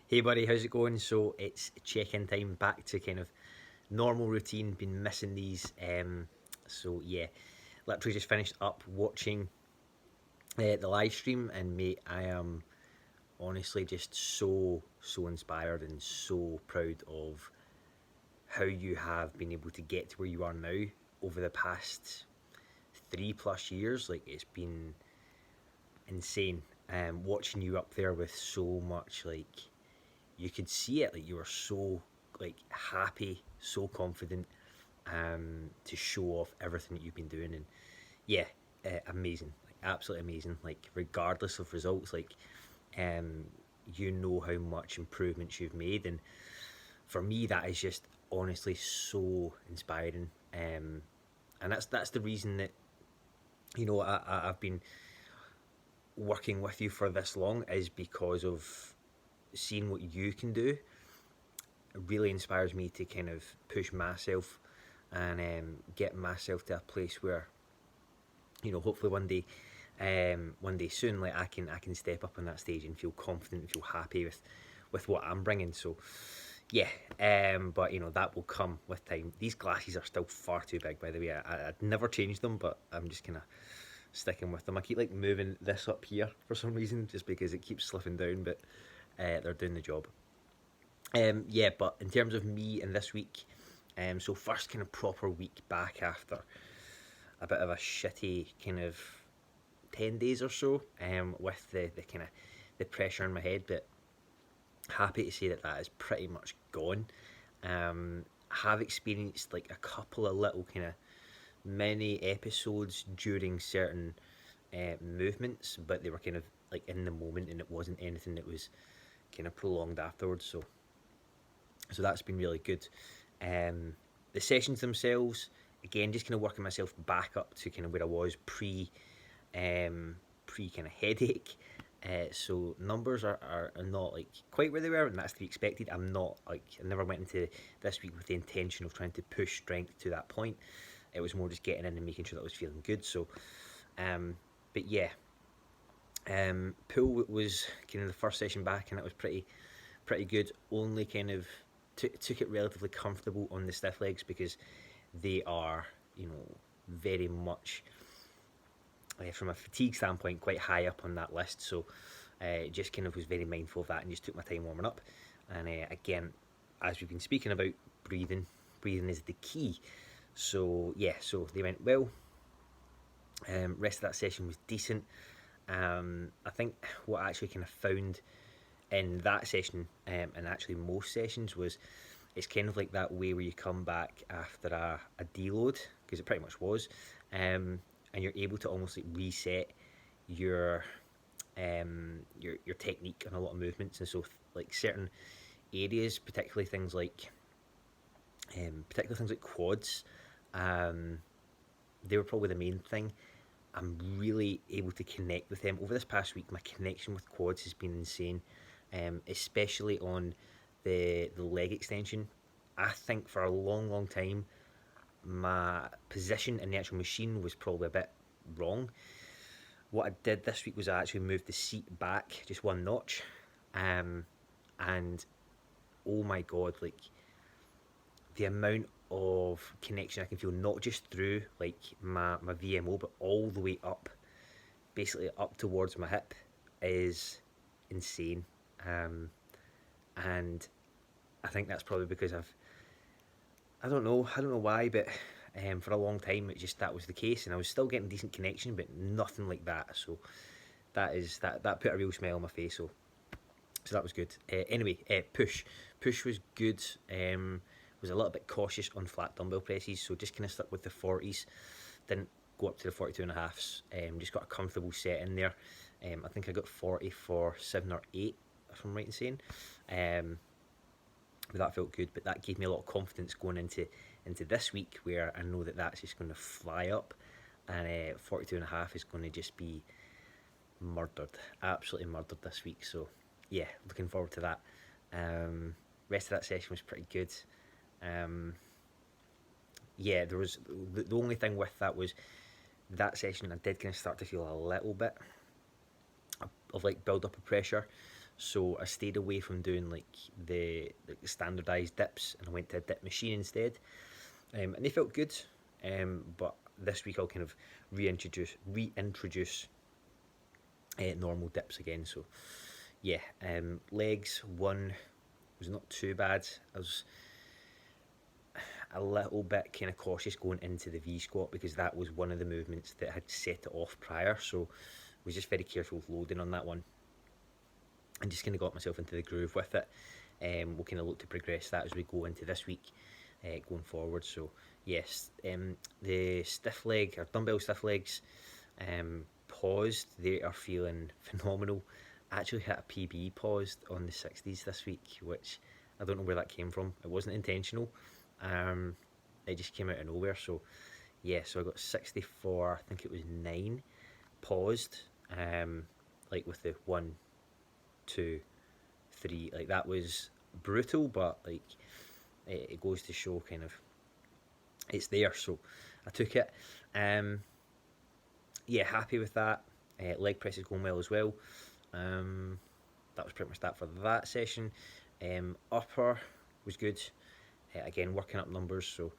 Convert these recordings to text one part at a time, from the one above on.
Hey buddy, how's it going? So it's check-in time, back to kind of normal routine. Been missing these. So yeah, literally just finished up watching the live stream, and mate, I am honestly just so inspired and so proud of how you have been able to get to where you are now over the past 3 plus years. Like it's been insane. Watching you up there with so much like you could see it, like you were so like happy, so confident, to show off everything that you've been doing. And yeah, amazing, like absolutely amazing, like regardless of results, like um you know how much improvements you've made. And for me that is just honestly so inspiring. And that's the reason that I've been working with you for this long, is because of seeing what you can do. It really inspires me to kind of push myself and get myself to a place where hopefully one day soon, like I can step up on that stage and feel confident and feel happy with what I'm bringing. So yeah, but that will come with time. These glasses are still far too big, by the way. I'd never change them, but I'm just kind of sticking with them. I keep like moving this up here for some reason, just because it keeps slipping down, but they're doing the job. Yeah, but in terms of me and this week, so first kind of proper week back after a bit of a shitty kind of 10 days or so, with the kind of the pressure in my head. But happy to say that that is pretty much gone. Have experienced like a couple of little kind of mini episodes during certain movements, but they were kind of like in the moment, and it wasn't anything that was kind of prolonged afterwards. So that's been really good. Um, the sessions themselves, again, just kind of working myself back up to kind of where I was pre kind of headache. So numbers are not like quite where they were, and that's to be expected. I'm not like, I never went into this week with the intention of trying to push strength to that point. It was more just getting in and making sure that I was feeling good. So, but yeah, pool was kind of the first session back, and it was pretty good. Only kind of took it relatively comfortable on the stiff legs, because they are, very much, from a fatigue standpoint, quite high up on that list. So just kind of was very mindful of that and just took my time warming up. And again, as we've been speaking about, breathing is the key. So yeah, so they went well. Rest of that session was decent. I think what I actually kind of found in that session, and actually most sessions, was it's kind of like that way where you come back after a deload, because it pretty much was, and you're able to almost like reset your your technique on a lot of movements. And so like certain areas, particularly things like quads, um, they were probably the main thing. I'm really able to connect with them over this past week. My connection with quads has been insane, especially on the leg extension. I think for a long time, my position in the actual machine was probably a bit wrong. What I did this week was I actually moved the seat back just one notch, um, and oh my god, like the amount of connection I can feel, not just through like my VMO, but all the way up, basically up towards my hip, is insane. Um, and I think that's probably because I don't know why, but for a long time it just that was the case, and I was still getting decent connection, but nothing like that. So that put a real smile on my face. So that was good. Anyway, push was good. Was a little bit cautious on flat dumbbell presses, so just kind of stuck with the 40s. Didn't go up to the 42 and a halves. Just got a comfortable set in there. I think I got 40 for 7 or 8, if I'm right in saying. Um, but that felt good. But that gave me a lot of confidence going into this week, where I know that that's just going to fly up, and 42 and a half is going to just be murdered, absolutely murdered this week. So yeah, looking forward to that. Um, Rest of that session was pretty good. Um, yeah, there was the only thing with that was that session I did kind of start to feel a little bit of like build up of pressure. So I stayed away from doing the standardised dips, and I went to a dip machine instead, and they felt good. But this week I'll kind of reintroduce normal dips again. So yeah, legs one was not too bad. I was a little bit kind of cautious going into the V squat because that was one of the movements that had set it off prior. So I was just very careful with loading on that one, and just kind of got myself into the groove with it. We'll kind of look to progress that as we go into this week, going forward. So yes, the stiff leg or dumbbell stiff legs, paused. They are feeling phenomenal. I actually hit a PB paused on the 60s this week, which I don't know where that came from. It wasn't intentional. Um, it just came out of nowhere. So yeah, so I got 64. I think it was 9 paused. Like with the 1, 2, 3. Like that was brutal, but like it goes to show kind of it's there. So I took it. Yeah, happy with that. Leg press is going well as well. That was pretty much that for that session. Upper was good. Again, working up numbers, so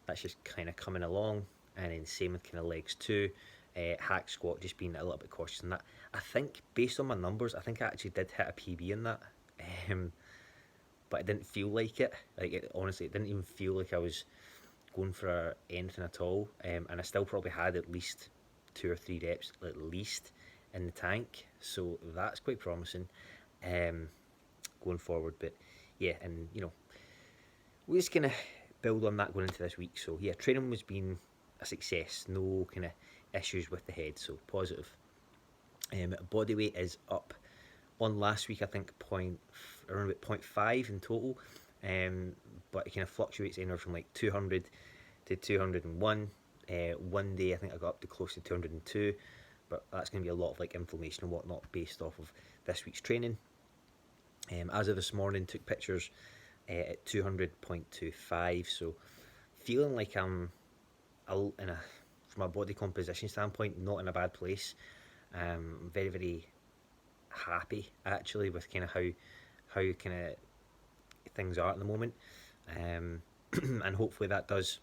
that's just kind of coming along. And then same with kind of legs too. Hack squat, just being a little bit cautious in that. I think based on my numbers, I think I actually did hit a PB in that. But it didn't feel like it. Honestly, it didn't even feel like I was going for anything at all. And I still probably had at least 2 or 3 reps, at least, in the tank. So that's quite promising, going forward. But yeah, and we're just gonna build on that going into this week. So yeah, training was being a success. No kind of issues with the head. So positive. Body weight is up on last week. I think around about 0.5 in total. But it kind of fluctuates anywhere from like 200 to 201. One day I think I got up to close to 202, but that's going to be a lot of like inflammation and whatnot based off of this week's training. As of this morning, took pictures at 200.25, so feeling like I'm from a body composition standpoint, not in a bad place. Very, very happy actually with kind of how kind of things are at the moment, and hopefully that does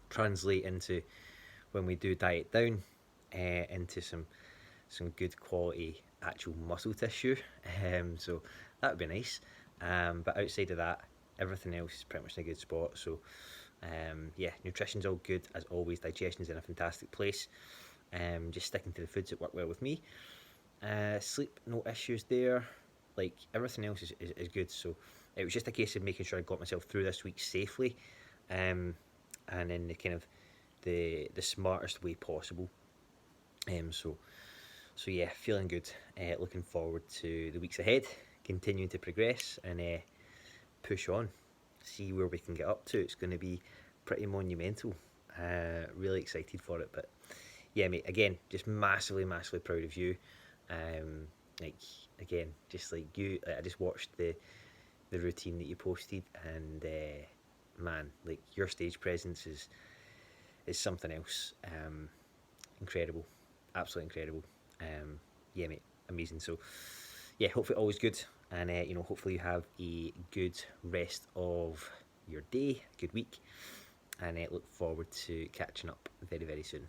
translate into when we do diet down, into some good quality actual muscle tissue. So that would be nice. But outside of that, everything else is pretty much in a good spot. So yeah, nutrition's all good as always. Digestion's in a fantastic place. Just sticking to the foods that work well with me. Sleep, no issues there. Like everything else is good. So it was just a case of making sure I got myself through this week safely, and in the kind of the smartest way possible. So yeah, feeling good. Looking forward to the weeks ahead, continuing to progress and push on, see where we can get up to. It's going to be pretty monumental. Really excited for it. But yeah, mate, again, just massively, massively proud of you. Like again, just like you, I just watched the routine that you posted, and man, like your stage presence is something else. Incredible, absolutely incredible. Yeah, mate, amazing. So yeah, hopefully always good, and hopefully you have a good rest of your day, good week, and look forward to catching up very, very soon.